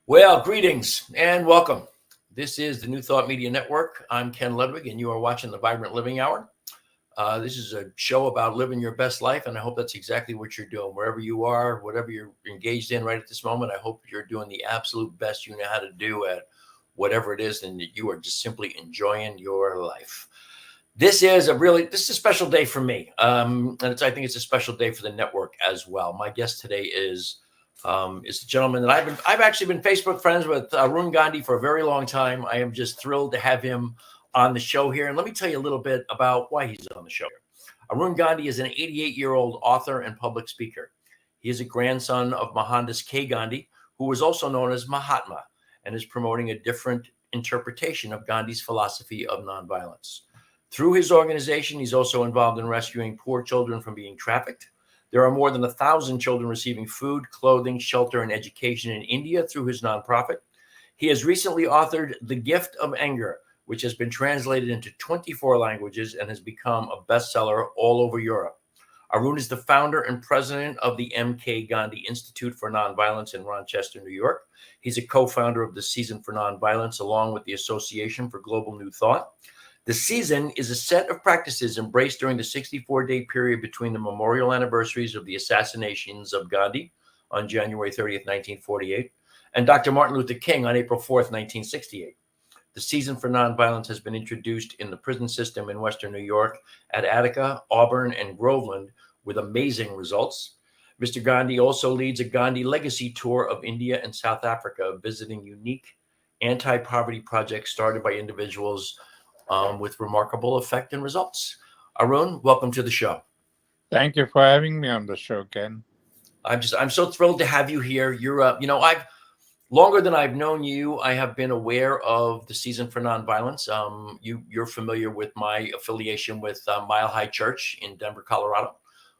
Well, greetings and welcome. This is the New Thought Media Network. I'm Ken Ludwig, and you are watching the Vibrant Living Hour. This is a show about living your best life, and I hope that's exactly what you're doing. Wherever you are, whatever you're engaged in right at this moment, I hope you're doing the absolute best you know how to do at whatever it is, and that you are just simply enjoying your life. This is a special day for me, and I think it's a special day for the network as well. My guest today is a gentleman that I've actually been Facebook friends with, Arun Gandhi, for a very long time. I am just thrilled to have him on the show here, and let me tell you a little bit about why he's on the show. Arun Gandhi is an 88-year-old author and public speaker. He is a grandson of Mohandas K. Gandhi, who was also known as Mahatma, and is promoting a different interpretation of Gandhi's philosophy of nonviolence. Through his organization, he's also involved in rescuing poor children from being trafficked. There are more than 1,000 children receiving food, clothing, shelter, and education in India through his nonprofit. He has recently authored The Gift of Anger, which has been translated into 24 languages and has become a bestseller all over Europe. Arun is the founder and president of the M.K. Gandhi Institute for Nonviolence in Rochester, New York. He's a co-founder of the Season for Nonviolence, along with the Association for Global New Thought. The season is a set of practices embraced during the 64-day period between the memorial anniversaries of the assassinations of Gandhi on January 30th, 1948, and Dr. Martin Luther King on April 4th, 1968. The Season for Nonviolence has been introduced in the prison system in Western New York at Attica, Auburn, and Groveland with amazing results. Mr. Gandhi also leads a Gandhi Legacy Tour of India and South Africa, visiting unique anti-poverty projects started by individuals with remarkable effect and results. Arun, welcome to the show. Thank you for having me on the show, Ken. I'm so thrilled to have you here. You're, I've longer than I've known you, I have been aware of the Season for Nonviolence. You're familiar with my affiliation with Mile High Church in Denver, Colorado.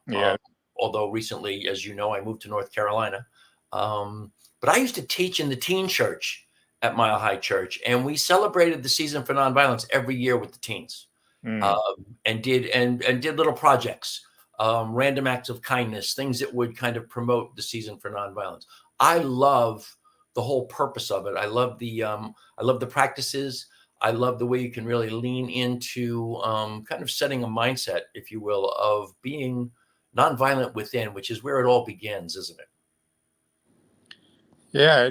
Yeah. Although recently, as you know, I moved to North Carolina. But I used to teach in the teen church at Mile High Church, and we celebrated the Season for Nonviolence every year with the teens, and did little projects, random acts of kindness, things that would kind of promote the Season for Nonviolence. I love the whole purpose of it. I love the practices. I love the way you can really lean into kind of setting a mindset, if you will, of being nonviolent within, which is where it all begins, isn't it? Yeah,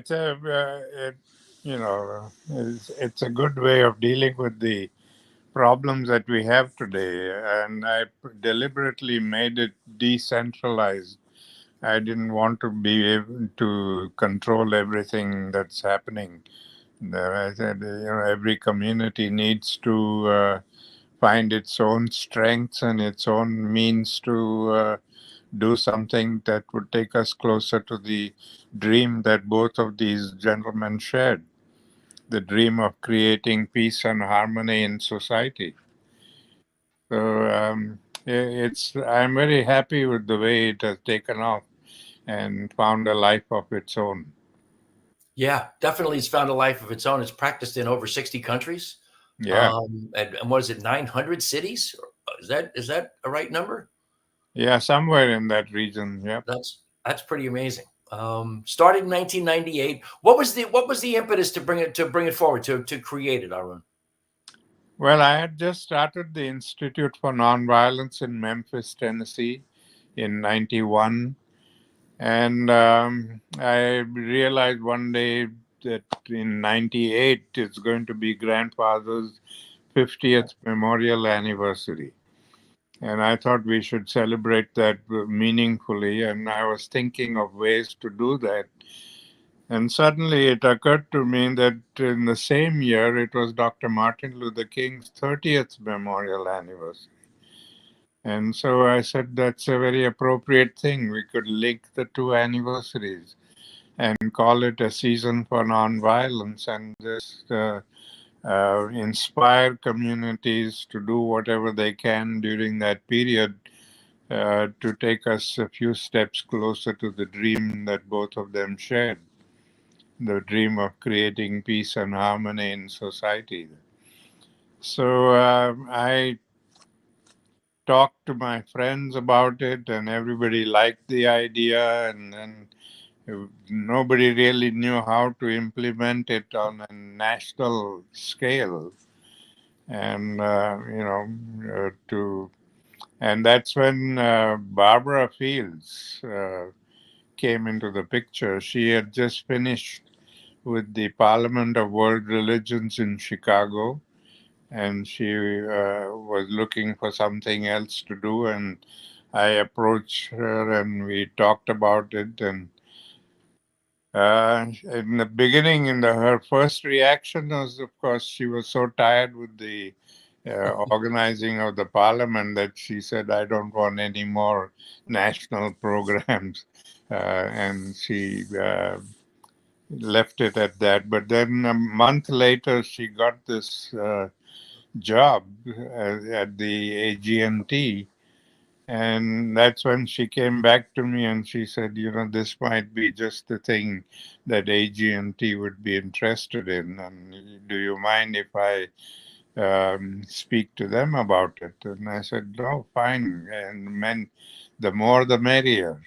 it's a good way of dealing with the problems that we have today, and I deliberately made it decentralized. I didn't want to be able to control everything that's happening. I said, every community needs to find its own strengths and its own means to do something that would take us closer to the dream that both of these gentlemen shared, the dream of creating peace and harmony in society. So I'm very happy with the way it has taken off and found a life of its own. Yeah, definitely. It's found a life of its own. It's practiced in over 60 countries. Yeah. And what is it, 900 cities? Is that a right number? Yeah, somewhere in that region. Yeah. That's pretty amazing. Started in 1998. What was the impetus to bring it forward, to create it, Arun? Well, I had just started the Institute for Nonviolence in Memphis, Tennessee in 91. And I realized one day that in 98 it's going to be grandfather's 50th memorial anniversary. And I thought we should celebrate that meaningfully. And I was thinking of ways to do that. And suddenly it occurred to me that in the same year, it was Dr. Martin Luther King's 30th memorial anniversary. And so I said that's a very appropriate thing. We could link the two anniversaries and call it a season for nonviolence and just inspire communities to do whatever they can during that period to take us a few steps closer to the dream that both of them shared, the dream of creating peace and harmony in society. So I talked to my friends about it, and everybody liked the idea. And then Nobody really knew how to implement it on a national scale, and and that's when Barbara Fields came into the picture. She had just finished with the Parliament of World Religions in Chicago, and she was looking for something else to do. And I approached her, and we talked about it. And in the beginning, her first reaction was, of course, she was so tired with the organizing of the parliament that she said, "I don't want any more national programs," and she left it at that. But then a month later, she got this job at the AGNT. And that's when she came back to me and she said, this might be just the thing that AGNT would be interested in. And do you mind if I speak to them about it? And I said, no, fine. And meant the more the merrier.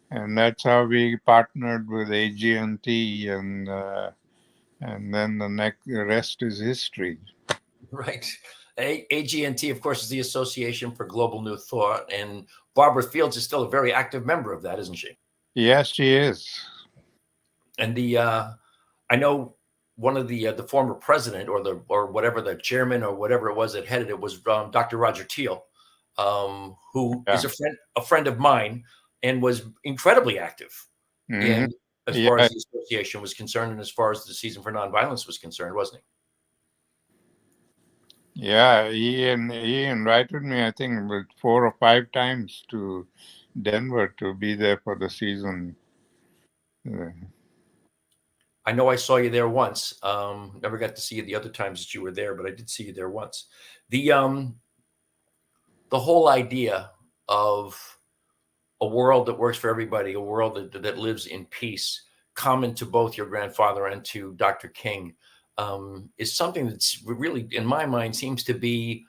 And that's how we partnered with AGNT, and then the rest is history. Right. AGNT, of course, is the Association for Global New Thought, and Barbara Fields is still a very active member of that, isn't she? Yes, she is. And I know one of the former president or whatever, the chairman or whatever it was that headed it was Dr. Roger Teal, who is a friend of mine and was incredibly active. Mm-hmm. And as far as the association was concerned, and as far as the Season for Nonviolence was concerned, wasn't he? Yeah, he invited me, I think, 4 or 5 times to Denver to be there for the season. I know I saw you there once. Never got to see you the other times that you were there, but I did see you there once. The whole idea of a world that works for everybody, a world that lives in peace, common to both your grandfather and to Dr. King, is something that's really, in my mind, seems to be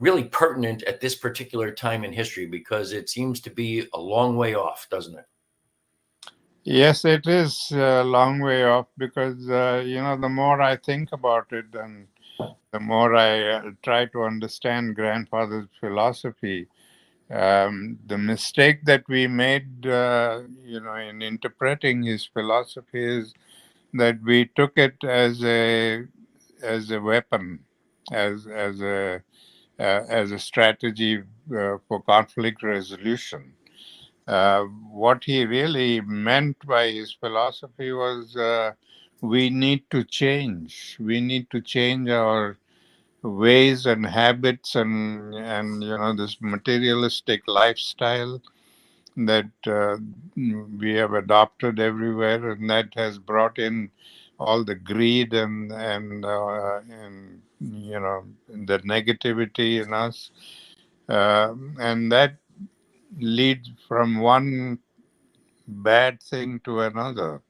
really pertinent at this particular time in history, because it seems to be a long way off, doesn't it? Yes, it is a long way off because, the more I think about it and the more I try to understand grandfather's philosophy, the mistake that we made, in interpreting his philosophy is that we took it as a weapon, as a strategy for conflict resolution. What he really meant by his philosophy was we need to change. We need to change our ways and habits and this materialistic lifestyle that we have adopted everywhere, and that has brought in all the greed and the negativity in us, and that leads from one bad thing to another.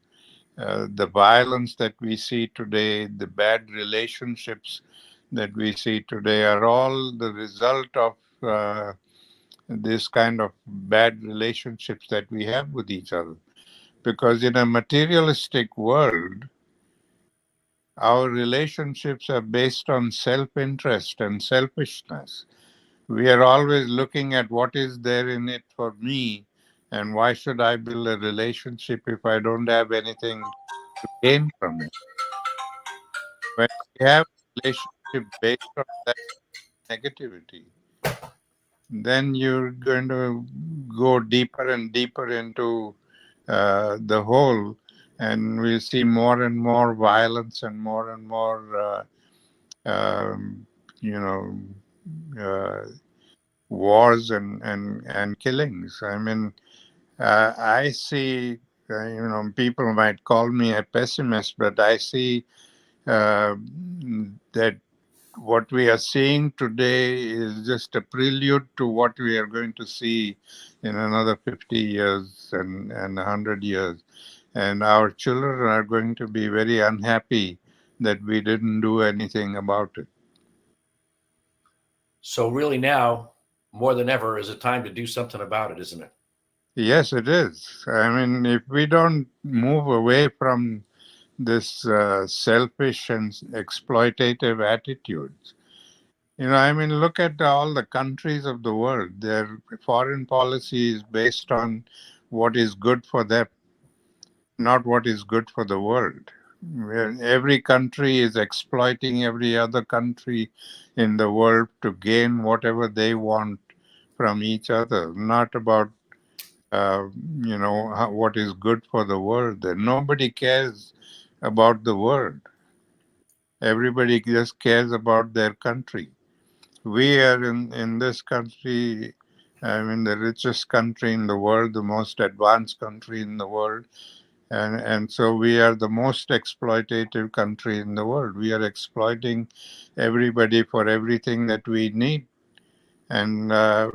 The violence that we see today, the bad relationships that we see today are all the result of this kind of bad relationships that we have with each other. Because in a materialistic world, our relationships are based on self-interest and selfishness. We are always looking at what is there in it for me, and why should I build a relationship if I don't have anything to gain from it? When we have a relationship based on that negativity, then you're going to go deeper and deeper into the hole, and we'll see more and more violence and more um, you know wars and killings. I mean, I see, people might call me a pessimist, but I see that what we are seeing today is just a prelude to what we are going to see in another 50 years and 100 years. And our children are going to be very unhappy that we didn't do anything about it. So really now, more than ever, is a time to do something about it, isn't it? Yes, it is. I mean, if we don't move away from this selfish and exploitative attitudes, I mean, look at all the countries of the world. Their foreign policy is based on what is good for them, not what is good for the world. Where every country is exploiting every other country in the world to gain whatever they want from each other, not about uh, what is good for the world. And nobody cares about the world. Everybody just cares about their country. We are in this country, I mean, the richest country in the world, the most advanced country in the world. And so we are the most exploitative country in the world. We are exploiting everybody for everything that we need. And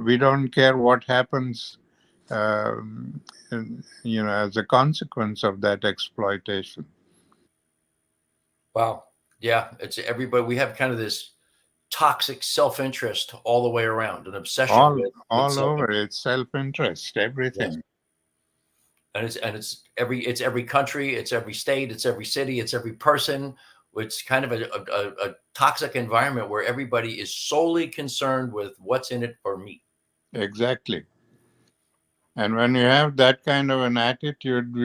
we don't care what happens, um, as a consequence of that exploitation. Wow. Yeah, it's everybody. We have kind of this toxic self-interest all the way around, an obsession with All over, self-interest. it's self-interest, Yes. everything. And it's every country, it's every state, it's every city, it's every person. It's kind of a toxic environment where everybody is solely concerned with what's in it for me. Exactly. And when you have that kind of an attitude,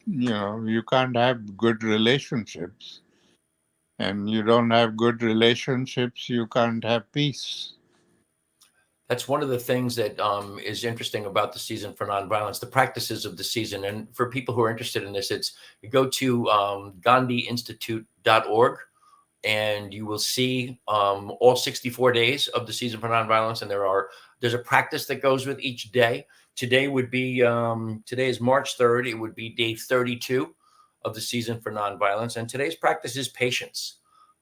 you can't have good relationships. And you don't have good relationships, you can't have peace. That's one of the things that is interesting about the season for nonviolence, the practices of the season. And for people who are interested in this, it's you go to GandhiInstitute.org and you will see all 64 days of the season for nonviolence. And there's a practice that goes with each day. Today is March 3rd. It would be day 32 of the season for nonviolence. And today's practice is patience.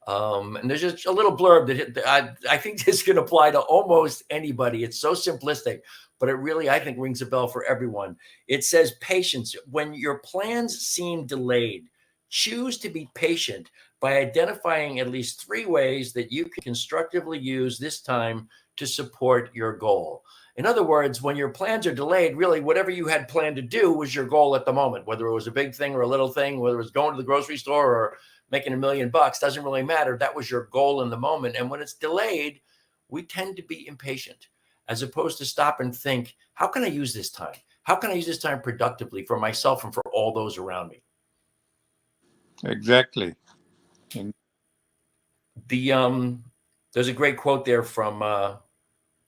And there's just a little blurb that I think this can apply to almost anybody. It's so simplistic, but it really, I think, rings a bell for everyone. It says patience. When your plans seem delayed, choose to be patient by identifying at least 3 ways that you can constructively use this time to support your goal. In other words, when your plans are delayed, really whatever you had planned to do was your goal at the moment, whether it was a big thing or a little thing, whether it was going to the grocery store or making $1 million, doesn't really matter. That was your goal in the moment. And when it's delayed, we tend to be impatient as opposed to stop and think, how can I use this time? How can I use this time productively for myself and for all those around me? Exactly. And There's a great quote there from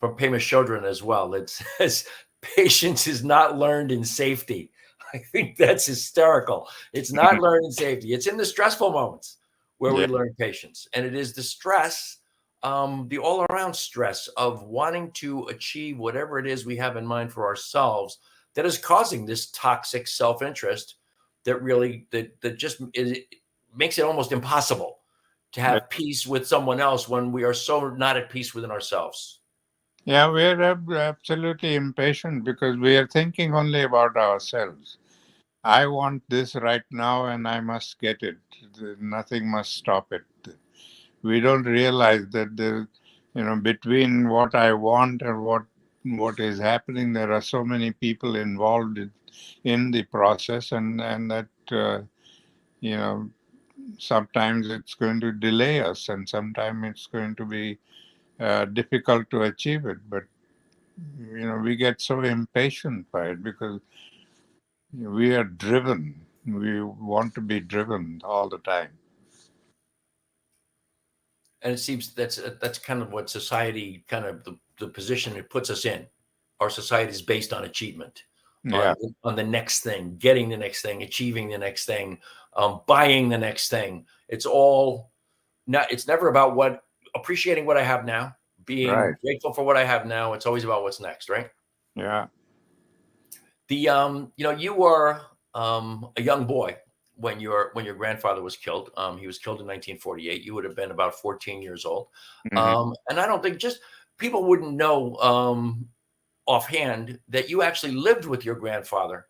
Pema Chodron as well. It says, patience is not learned in safety. I think that's hysterical. It's not learned in safety. It's in the stressful moments where we yeah, learn patience. And it is the stress, the all around stress of wanting to achieve whatever it is we have in mind for ourselves that is causing this toxic self interest that really, that just makes it almost impossible to have peace with someone else when we are so not at peace within ourselves. yeah, we're absolutely impatient because we are thinking only about ourselves. I want this right now and I must get it. Nothing must stop it. We don't realize that between what I want and what is happening, there are so many people involved in the process, and that you know sometimes it's going to delay us, and sometimes it's going to be difficult to achieve it. But we get so impatient by it because we are driven. We want to be driven all the time. And it seems that's kind of what society, kind of the position it puts us in. Our society is based on achievement, Yeah, on the next thing, getting the next thing, achieving the next thing, buying the next thing. It's all not. It's never about what appreciating what I have now, being right. grateful for what I have now. It's always about what's next, right? Yeah, You were a young boy when your grandfather was killed. He was killed in 1948. You would have been about 14 years old. hmm And I don't think just people wouldn't know offhand that you actually lived with your grandfather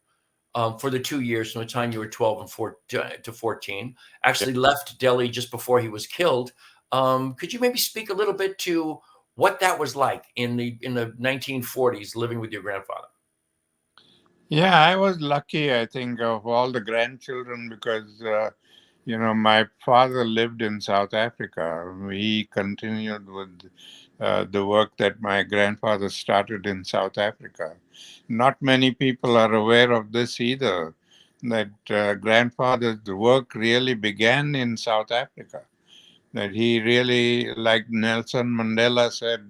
for the 2 years from the time you were 12 and 14. yeah. Actually left Delhi just before he was killed. Could you maybe speak a little bit to what that was like in the 1940s living with your grandfather? Yeah, I was lucky, I think, of all the grandchildren because, my father lived in South Africa. He continued with the work that my grandfather started in South Africa. Not many people are aware of this either, that grandfather's work really began in South Africa. That he really, like Nelson Mandela said,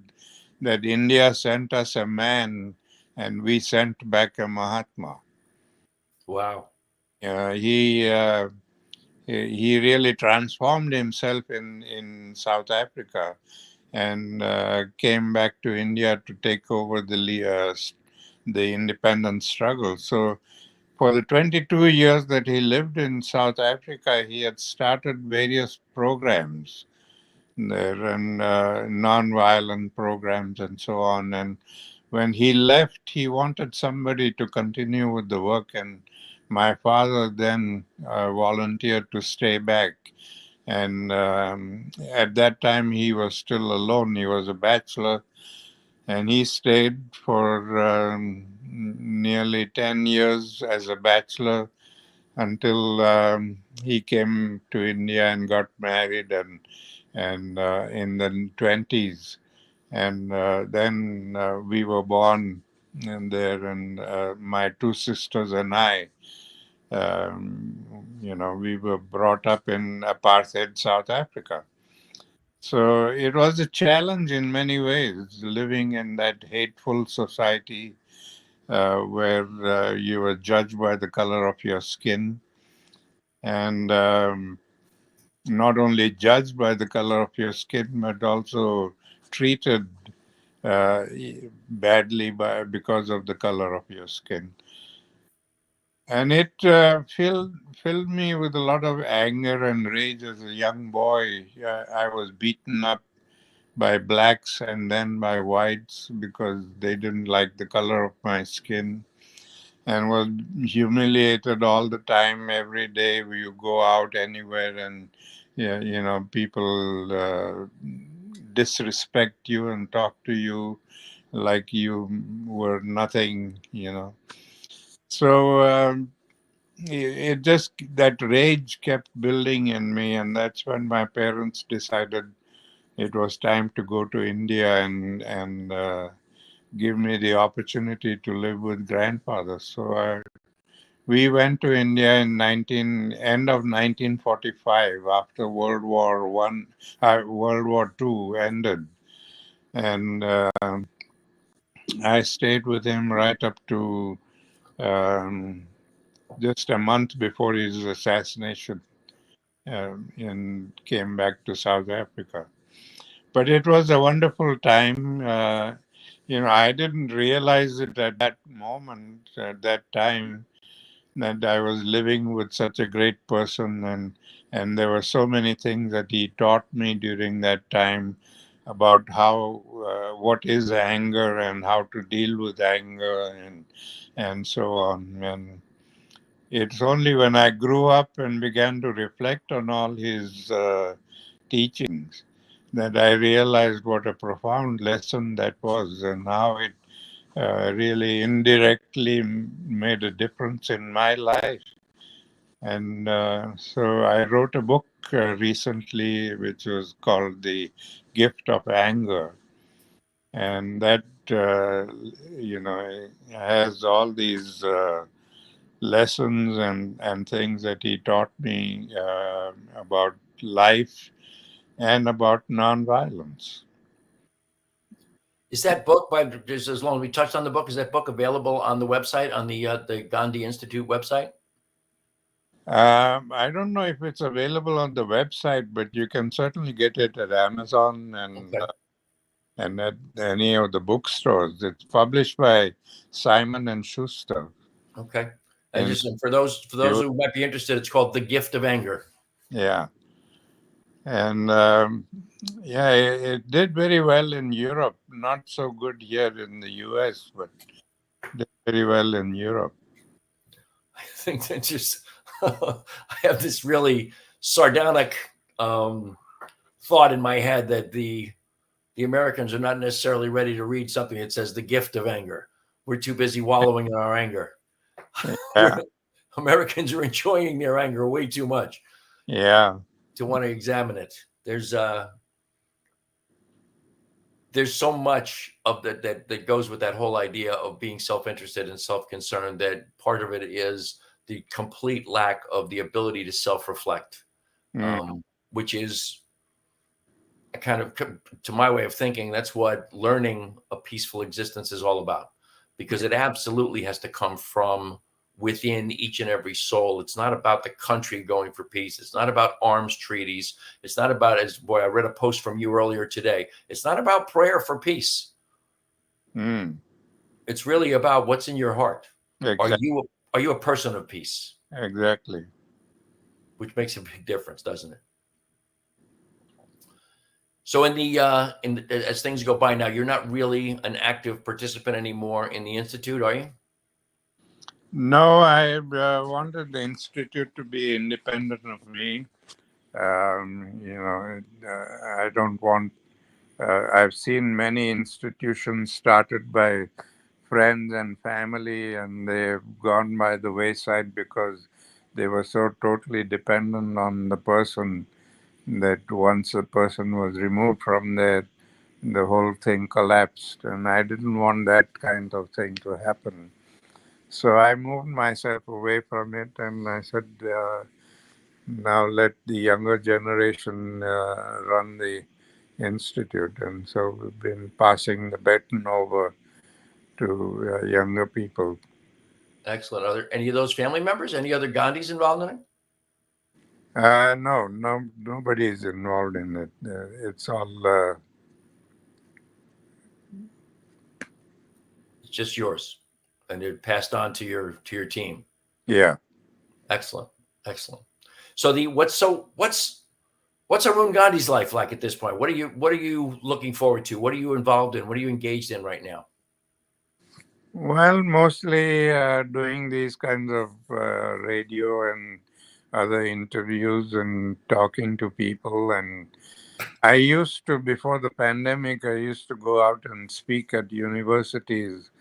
that India sent us a man and we sent back a Mahatma. Wow. Uh, he uh, he really transformed himself in South Africa and came back to India to take over the independence struggle. So for the 22 years that he lived in South Africa, he had started various programs there and non-violent programs and so on. And when he left, he wanted somebody to continue with the work, and my father then volunteered to stay back. And at that time, he was still alone. He was a bachelor, and he stayed for nearly 10 years as a bachelor until he came to India and got married, and in the 20s. And then we were born in there, and my two sisters and I, we were brought up in apartheid South Africa. So it was a challenge in many ways, living in that hateful society where you were judged by the color of your skin, and not only judged by the color of your skin, but also treated uh, badly because of the color of your skin. And it filled me with a lot of anger and rage as a young boy. I was beaten up by blacks and then by whites because they didn't like the color of my skin, and was humiliated all the time. Every day you go out anywhere and yeah, people disrespect you and talk to you like you were nothing. So it just, that rage kept building in me, and that's when my parents decided it was time to go to India and give me the opportunity to live with grandfather. So we went to India in end of 1945 after World War II ended, and I stayed with him right up to um, just a month before his assassination, and came back to South Africa. But it was a wonderful time. I didn't realize it at that moment, at that time, that I was living with such a great person, and there were so many things that he taught me during that time about how what is anger and how to deal with anger and so on. And it's only when I grew up and began to reflect on all his teachings that I realized what a profound lesson that was, and how it really indirectly made a difference in my life. And so I wrote a book recently which was called The Gift of Anger. And that, has all these lessons and things that he taught me about life and about nonviolence. Is that book by just as long as we touched on the book? Is that book available on the website, on the Gandhi Institute website? I don't know if it's available on the website, but you can certainly get it at Amazon Okay. and at any of the bookstores. It's published by Simon and Schuster. Okay. I In just for those US. who might be interested, it's called The Gift of Anger. Yeah, and yeah, it did very well in Europe. Not so good here in the US, but did very well in Europe. I think that just I have this really sardonic thought in my head that the Americans are not necessarily ready to read something that says the gift of anger. We're too busy wallowing in our anger. Yeah. Americans are enjoying their anger way too much Yeah. to want to examine it. There's so much of that goes with that whole idea of being self-interested and self-concerned, that part of it is the complete lack of the ability to self-reflect, which is a kind of, to my way of thinking, that's what learning a peaceful existence is all about, because it absolutely has to come from within each and every soul. It's not about the country going for peace. It's not about arms treaties. It's not about, as boy, I read a post from you earlier today. It's not about prayer for peace. It's really about what's in your heart. Exactly. Are you a person of peace? Exactly. Which makes a big difference, doesn't it? So as things go by now, you're not really an active participant anymore in the Institute, are you? No, I wanted the Institute to be independent of me. I don't want, I've seen many institutions started by friends and family, and they've gone by the wayside because they were so totally dependent on the person that once the person was removed from there, the whole thing collapsed. And I didn't want that kind of thing to happen. So I moved myself away from it, and I said, now let the younger generation run the institute. And so we've been passing the baton over to younger people. Excellent. Are there any of those family members, any other Gandhis involved in it? No, nobody is involved in it. It's all. It's just yours, and it passed on to your team. Yeah. Excellent. So what's Arun Gandhi's life like at this point? What are you looking forward to? What are you involved in? What are you engaged in right now? Well, mostly doing these kinds of radio and other interviews and talking to people. And I used to, before the pandemic, I used to go out and speak at universities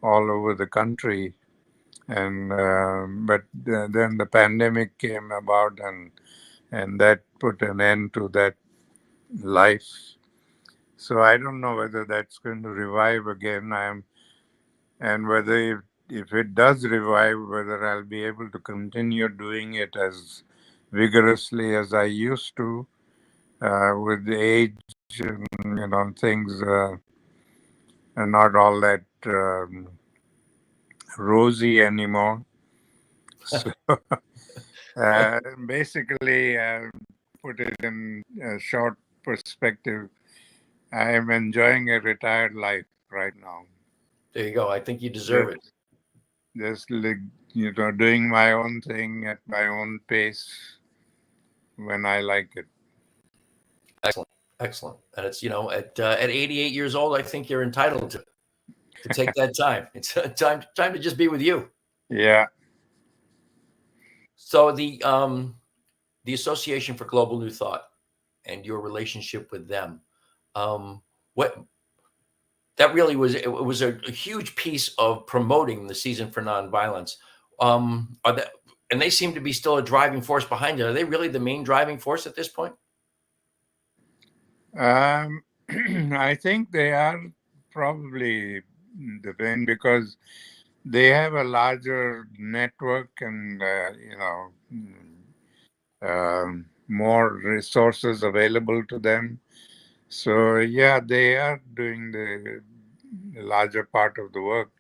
all over the country. And but then the pandemic came about, and that put an end to that life. So I don't know whether that's going to revive again. And whether if it does revive, whether I'll be able to continue doing it as vigorously as I used to. With the age, and, things are not all that rosy anymore. So basically, put it in a short perspective, I am enjoying a retired life right now. There you go. I think you deserve it. Just doing my own thing at my own pace when I like it. Excellent. And it's at 88 years old, I think you're entitled to take that time. It's time to just be with you. Yeah. So the Association for Global New Thought and your relationship with them, what that really was, it was a huge piece of promoting the Season for Nonviolence. And they seem to be still a driving force behind it. Are they really the main driving force at this point? I think they are probably the main, because they have a larger network and more resources available to them. So yeah, they are doing the larger part of the work.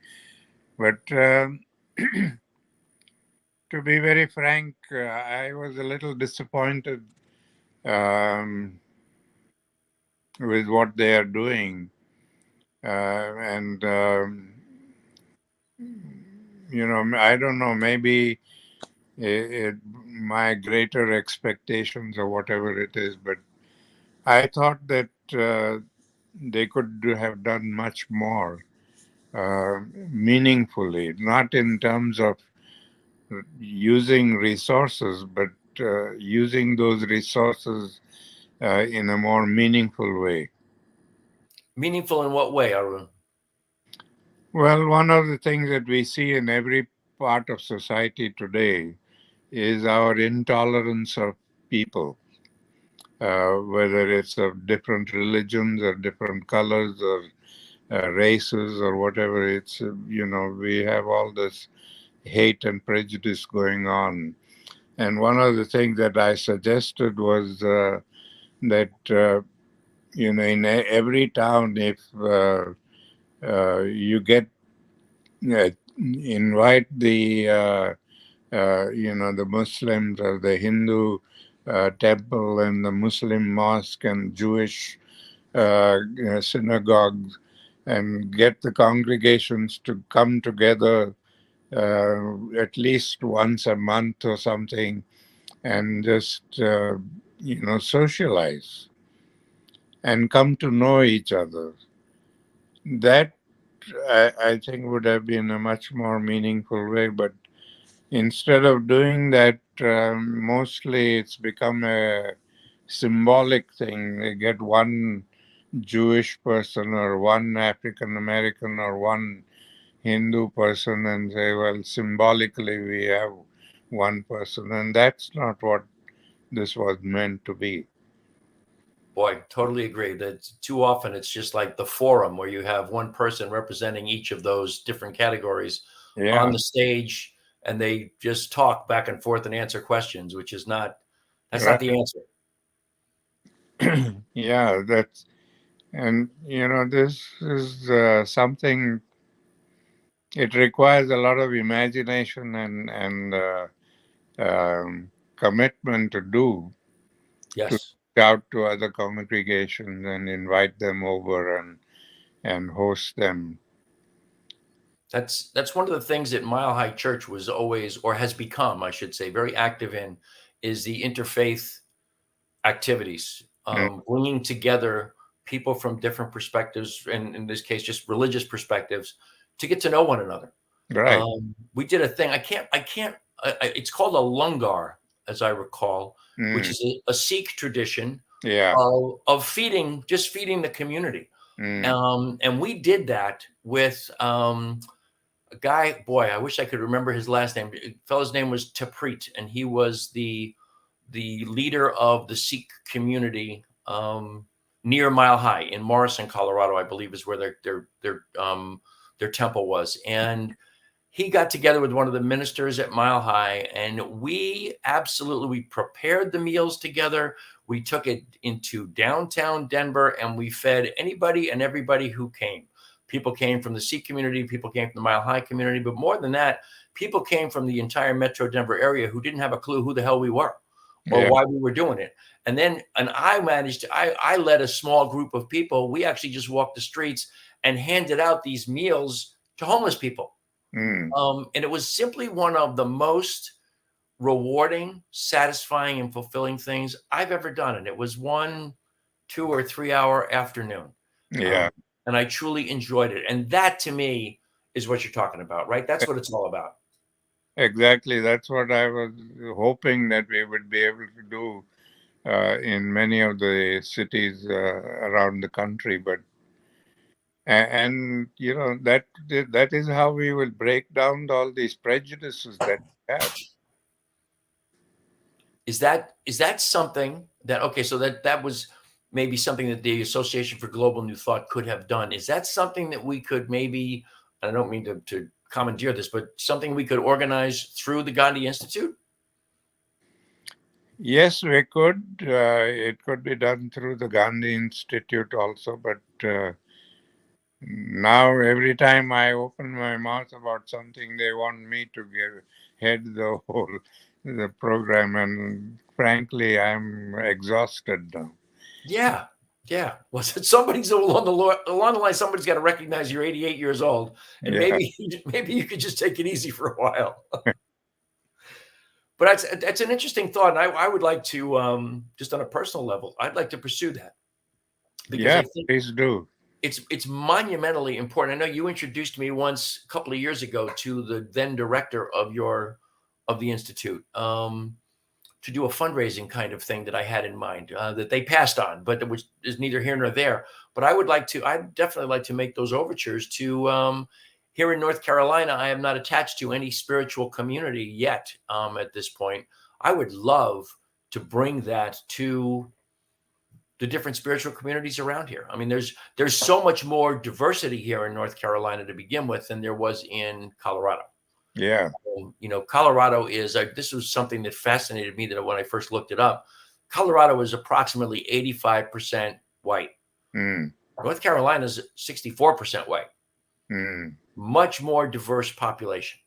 But to be very frank, I was a little disappointed with what they are doing. And I don't know, maybe my greater expectations or whatever it is, but I thought that they could have done much more meaningfully, not in terms of using resources, but using those resources in a more meaningful way. Meaningful in what way, Arun? Well, one of the things that we see in every part of society today is our intolerance of people, whether it's of different religions or different colors or races or whatever. It's, we have all this hate and prejudice going on. And one of the things that I suggested was that, in every town, if you get, invite the Muslims or the Hindu temple and the Muslim mosque and Jewish synagogues, and get the congregations to come together at least once a month or something, and just socialize and come to know each other. That I think would have been a much more meaningful way. But instead of doing that, mostly it's become a symbolic thing. They get one Jewish person or one African American or one Hindu person and say, well, symbolically we have one person. And that's not what this was meant to be. Boy, totally agree. That too often it's just like the forum where you have one person representing each of those different categories on the stage, and they just talk back and forth and answer questions, which is not the answer. Yeah, and this is something. It requires a lot of imagination and commitment to do. Yes. To reach out to other congregations and invite them over and host them. That's one of the things that Mile High Church was always, or has become, I should say, very active in, is the interfaith activities, bringing together people from different perspectives, and in this case, just religious perspectives, to get to know one another. Right. We did a thing. It's called a lungar, as I recall, which is a Sikh tradition of feeding the community. And we did that with a guy, boy, I wish I could remember his last name. The fellow's name was Taprit, and he was the leader of the Sikh community near Mile High in Morrison, Colorado, I believe is where their temple was. And he got together with one of the ministers at Mile High, and we prepared the meals together. We took it into downtown Denver, and we fed anybody and everybody who came. People came from the Sikh community, people came from the Mile High community, but more than that, people came from the entire Metro Denver area who didn't have a clue who the hell we were or why we were doing it. And I led a small group of people. We actually just walked the streets and handed out these meals to homeless people. And it was simply one of the most rewarding, satisfying, and fulfilling things I've ever done. And it was 1, 2, or 3 hour afternoon. And I truly enjoyed it. And that, to me, is what you're talking about, right? That's what it's all about. Exactly. That's what I was hoping that we would be able to do in many of the cities around the country. But that is how we will break down all these prejudices that we have. Is that something that, okay, so that was maybe something that the Association for Global New Thought could have done. Is that something that we could maybe, I don't mean to commandeer this, but something we could organize through the Gandhi Institute? Yes, we could. It could be done through the Gandhi Institute also, but now every time I open my mouth about something, they want me to head the program, and frankly, I'm exhausted now. Yeah. Well, somebody's along the line. Somebody's got to recognize you're 88 years old, and maybe you could just take it easy for a while. But that's an interesting thought, and I would like to, just on a personal level, I'd like to pursue that. Because I think please do. It's monumentally important. I know you introduced me once a couple of years ago to the then director of the institute to do a fundraising kind of thing that I had in mind that they passed on, but which is neither here nor there. But I'd definitely like to make those overtures to Here in North Carolina, I am not attached to any spiritual community yet. At this point, I would love to bring that to the different spiritual communities around here. I mean, there's so much more diversity here in North Carolina to begin with than there was in Colorado. Yeah. Colorado is, this was something that fascinated me that when I first looked it up. Colorado is approximately 85% white. North Carolina is 64% white. Much more diverse population.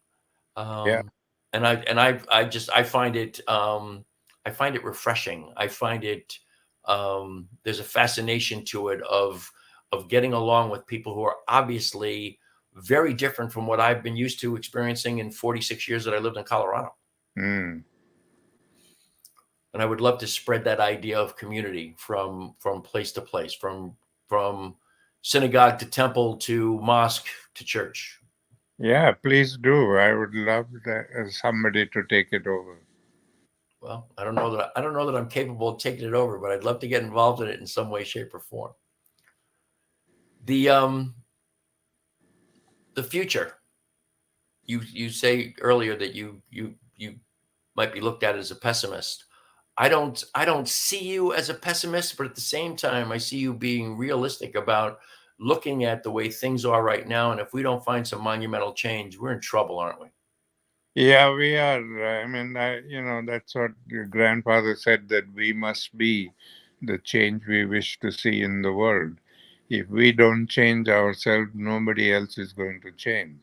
Yeah. And I find it refreshing. I find it there's a fascination to it of getting along with people who are obviously very different from what I've been used to experiencing in 46 years that I lived in Colorado. And I would love to spread that idea of community from place to place, from synagogue to temple to mosque to church. Yeah, please do. I would love somebody to take it over. Well, I don't know that I'm capable of taking it over, but I'd love to get involved in it in some way, shape, or form. The future. You say earlier that you might be looked at as a pessimist. I don't see you as a pessimist, but at the same time, I see you being realistic about looking at the way things are right now. And if we don't find some monumental change, we're in trouble, aren't we? Yeah, we are. I mean, that's what your grandfather said, that we must be the change we wish to see in the world. If we don't change ourselves, nobody else is going to change.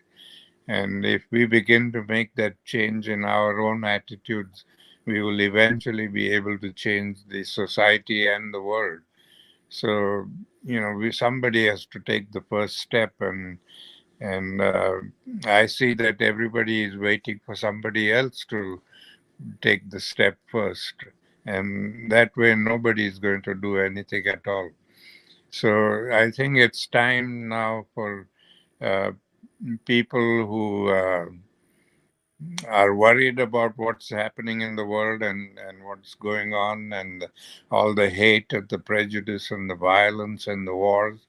And if we begin to make that change in our own attitudes, we will eventually be able to change the society and the world. So, somebody has to take the first step, and I see that everybody is waiting for somebody else to take the step first, and that way nobody is going to do anything at all. So I think it's time now for uh, people who are worried about what's happening in the world and what's going on, and all the hate and the prejudice and the violence and the wars,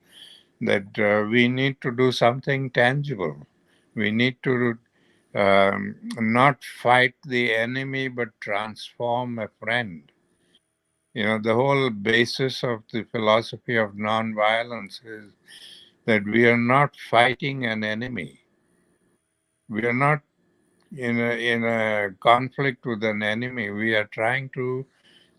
that we need to do something tangible. We need to not fight the enemy, but transform a friend. The whole basis of the philosophy of nonviolence is that we are not fighting an enemy. We are not in a conflict with an enemy. We are trying to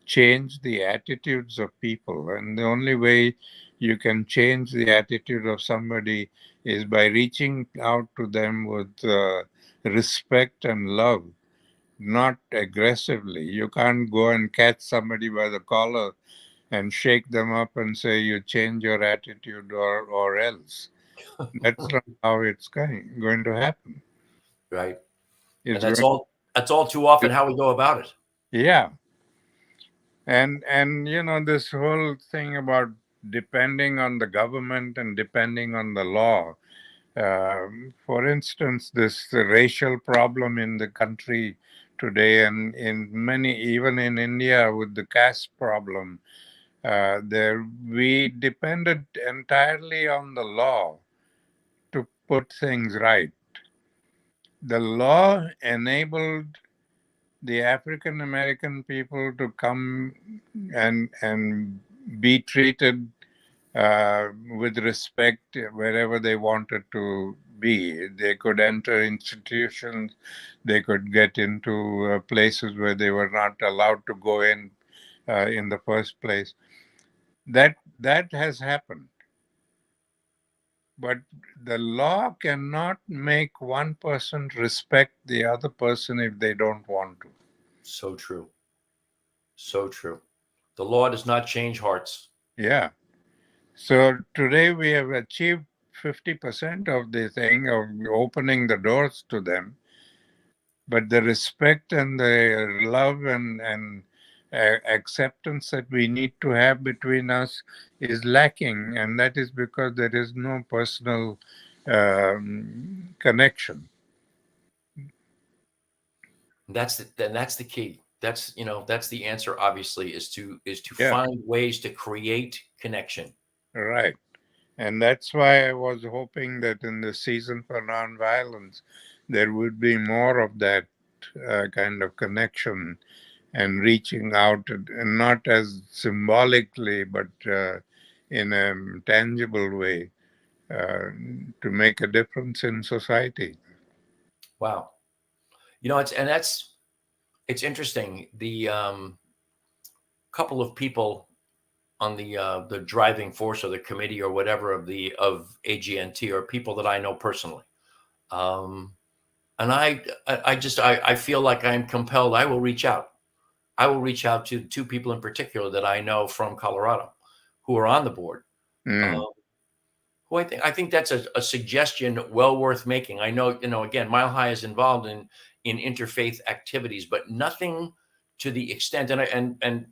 change the attitudes of people. And the only way you can change the attitude of somebody is by reaching out to them with respect and love, not aggressively. You can't go and catch somebody by the collar and shake them up and say, you change your attitude or else. That's not how it's going to happen. Right. And It's that's going all too often how we go about it. Yeah. And this whole thing about depending on the government and depending on the law. For instance, this racial problem in the country today, and in many, even in India, with the caste problem, there we depended entirely on the law to put things right. The law enabled the African American people to come and be treated with respect wherever they wanted to be. They could enter institutions, they could get into places where they were not allowed to go in the first place. That has happened. But the law cannot make one person respect the other person if they don't want to. So true. So true. The law does not change hearts. Yeah. So today we have achieved 50% of the thing of opening the doors to them, but the respect and the love and acceptance that we need to have between us is lacking, and that is because there is no personal connection. That's the key. That's the answer. Obviously, is to Yeah, find ways to create connection. right. And that's why I was hoping that in the season for nonviolence, there would be more of that kind of connection and reaching out, and not as symbolically, but in a tangible way, uh, to make a difference in society. Wow. It's interesting. The couple of people on the driving force or the committee or whatever of AGNT are people that I know personally. Um, and I feel like I'm compelled. I will reach out. I will reach out to two people in particular that I know from Colorado who are on the board. Mm. Who I think that's a suggestion well worth making. I know, again, Mile High is involved in interfaith activities, but nothing to the extent, and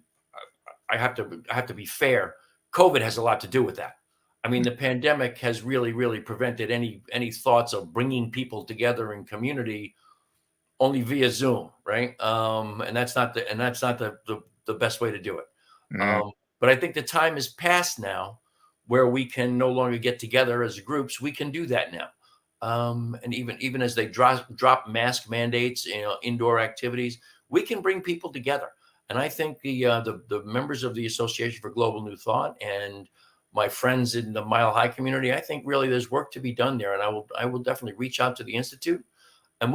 I have to be fair. COVID has a lot to do with that. I mean, the pandemic has really, really prevented any thoughts of bringing people together in community only via Zoom, right? And that's not the best way to do it. Mm. Um, but I think the time is past now where we can no longer get together as groups. We can do that now. And even as they drop mask mandates, indoor activities, we can bring people together. And I think the members of the Association for Global New Thought and my friends in the Mile High community, I think really there's work to be done there. And I will definitely reach out to the Institute, and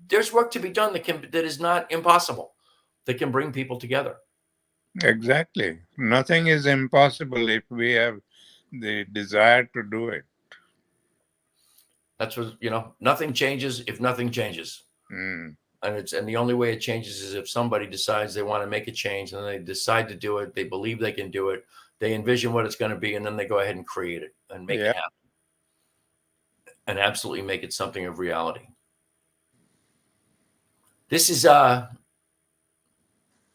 there's work to be done that is not impossible, that can bring people together. Exactly. Nothing is impossible if we have the desire to do it. That's what, nothing changes if nothing changes. Mm. And the only way it changes is if somebody decides they want to make a change, and they decide to do it. They believe they can do it. They envision what it's going to be, and then they go ahead and create it and make Yeah. it happen and absolutely make it something of reality. This has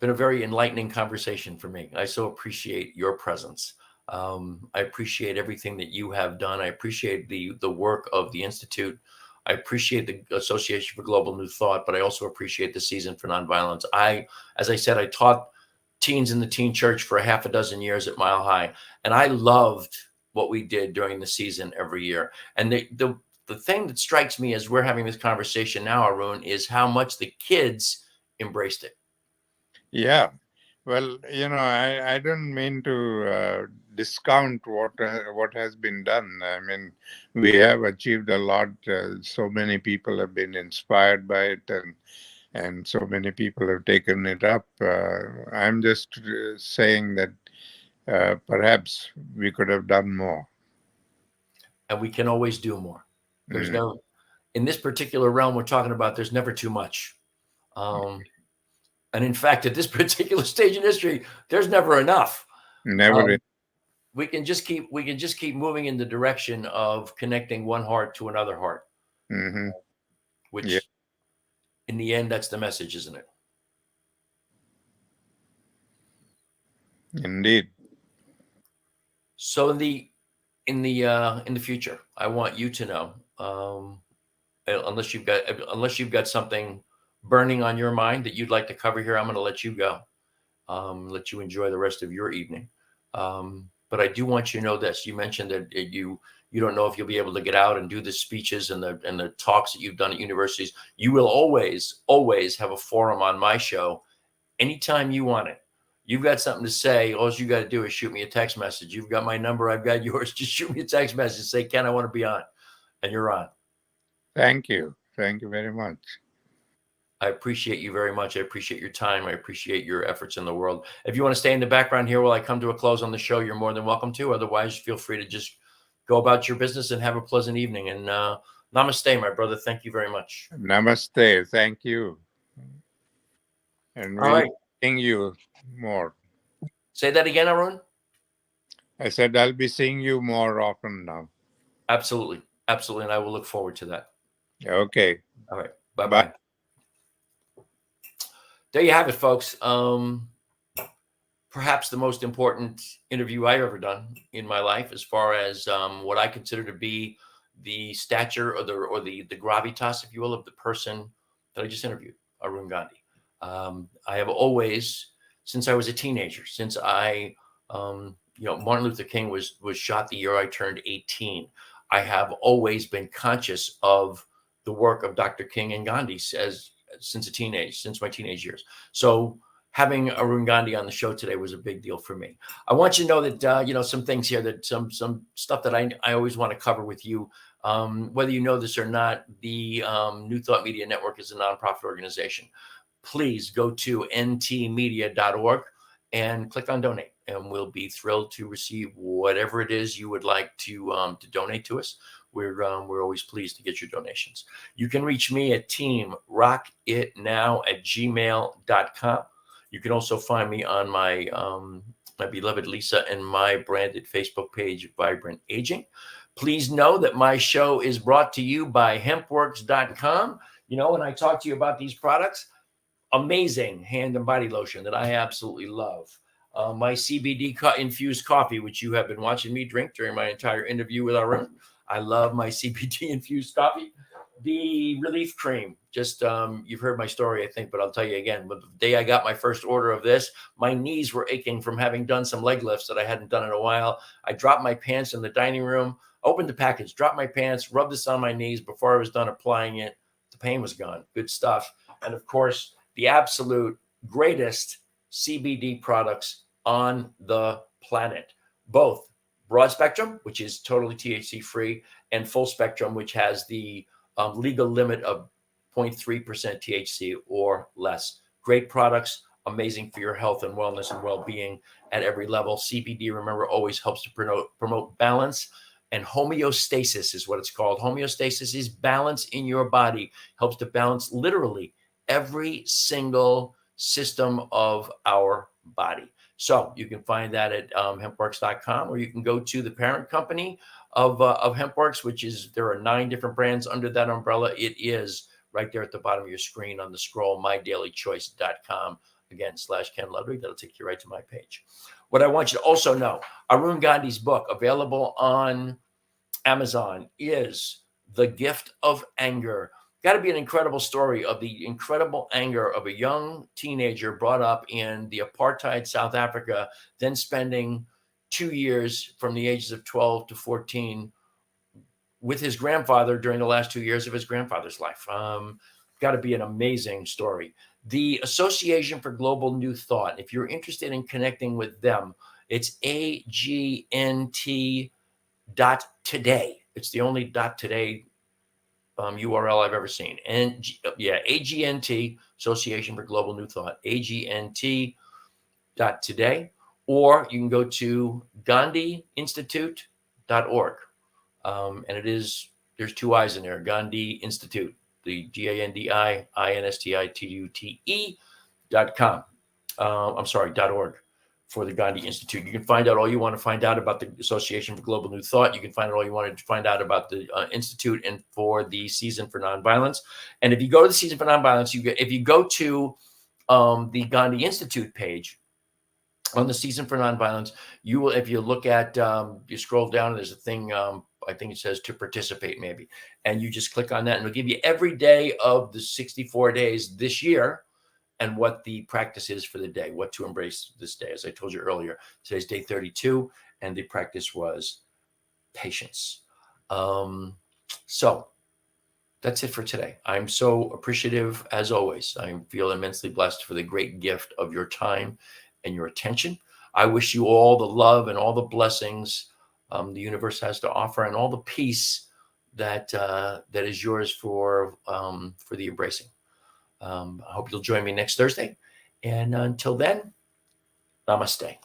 been a very enlightening conversation for me. I so appreciate your presence. I appreciate everything that you have done. I appreciate the work of the Institute. I appreciate the Association for Global New Thought, but I also appreciate the Season for Nonviolence. As I said, I taught teens in the teen church for a half a dozen years at Mile High, and I loved what we did during the season every year. And the thing that strikes me as we're having this conversation now, Arun, is how much the kids embraced it. Yeah. Well, I don't mean to discount what has been done. I mean, we have achieved a lot. So many people have been inspired by it, and so many people have taken it up. I'm just saying that perhaps we could have done more. And we can always do more. There's Mm. no, in this particular realm we're talking about, there's never too much. And in fact, at this particular stage in history, there's never enough. Never. We can just keep moving in the direction of connecting one heart to another heart, Mm-hmm. which Yeah. in the end, that's the message, isn't it? Indeed. So in the future, I want you to know, unless you've got something burning on your mind that you'd like to cover here, I'm going to let you go. Let you enjoy the rest of your evening. But I do want you to know this. You mentioned that you don't know if you'll be able to get out and do the speeches and the talks that you've done at universities. You will always have a forum on my show anytime you want it. You've got something to say, all you got to do is shoot me a text message. You've got my number, I've got yours. Just shoot me a text message, say, Ken, I want to be on, and you're on. Thank you. Thank you very much. I appreciate you very much. I appreciate your time. I appreciate your efforts in the world. If you want to stay in the background here while I come to a close on the show, you're more than welcome to. Otherwise, feel free to just go about your business and have a pleasant evening. And namaste, my brother. Thank you very much. Namaste. Thank you. And All we'll right. seeing you more. Say that again, Arun. I said I'll be seeing you more often now. Absolutely. Absolutely. And I will look forward to that. Okay. All right. Bye-bye. There you have it, folks. Perhaps the most important interview I've ever done in my life, as far as what I consider to be the stature or the gravitas, if you will, of the person that I just interviewed, Arun Gandhi. I have always, since I was a teenager, since I Martin Luther King was shot the year I turned 18. I have always been conscious of the work of Dr. King and Gandhi since my teenage years. So having Arun Gandhi on the show today was a big deal for me. I want you to know that, some things here, that some stuff that I always want to cover with you. Whether you know this or not, the New Thought Media Network is a nonprofit organization. Please go to ntmedia.org and click on donate, and we'll be thrilled to receive whatever it is you would like to donate to us. We're always pleased to get your donations. You can reach me at teamrockitnow@gmail.com. You can also find me on my beloved Lisa and my branded Facebook page, Vibrant Aging. Please know that my show is brought to you by hempworks.com. When I talk to you about these products, amazing hand and body lotion that I absolutely love. My CBD infused coffee, which you have been watching me drink during my entire interview with Arun. I love my CBD infused coffee. The relief cream, you've heard my story, I think, but I'll tell you again. But the day I got my first order of this, my knees were aching from having done some leg lifts that I hadn't done in a while. I dropped my pants in the dining room, opened the package, dropped my pants, rubbed this on my knees. Before I was done applying it, the pain was gone. Good stuff. And of course, the absolute greatest CBD products on the planet, both broad spectrum, which is totally THC free, and full spectrum, which has the legal limit of 0.3% THC or less. Great products, amazing for your health and wellness and well-being at every level. CBD, remember, always helps to promote balance, and homeostasis is what it's called. Homeostasis is balance in your body, helps to balance literally every single system of our body. So you can find that at hempworks.com, or you can go to the parent company of Hempworks, there are 9 different brands under that umbrella. It is right there at the bottom of your screen on the scroll, mydailychoice.com, again, /Ken Ludwig. That'll take you right to my page. What I want you to also know, Arun Gandhi's book, available on Amazon, is The Gift of Anger. Got to be an incredible story of the incredible anger of a young teenager brought up in the apartheid South Africa, then spending 2 years from the ages of 12 to 14 with his grandfather during the last 2 years of his grandfather's life. Got to be an amazing story. The Association for Global New Thought, if you're interested in connecting with them, it's agnt.today. It's the only .today URL I've ever seen. And AGNT, Association for Global New Thought, agnt.today, or you can go to gandhiinstitute.org. And there's 2 I's in there, Gandhi Institute, the GANDIINSTITUTE.com. .org. For the Gandhi Institute. You can find out all you want to find out about the Association for Global New Thought. You can find out all you want to find out about the Institute and for the Season for Nonviolence. And if you go to the Season for Nonviolence, if you go to the Gandhi Institute page on the Season for Nonviolence, you will, if you look at, you scroll down, and there's a thing, I think it says to participate maybe, and you just click on that, and it'll give you every day of the 64 days this year, and what the practice is for the day, what to embrace this day. As I told you earlier, today's day 32, and the practice was patience. So that's it for today. I'm so appreciative, as always. I feel immensely blessed for the great gift of your time and your attention. I wish you all the love and all the blessings the universe has to offer, and all the peace that is yours for the embracing. I hope you'll join me next Thursday. And until then, namaste.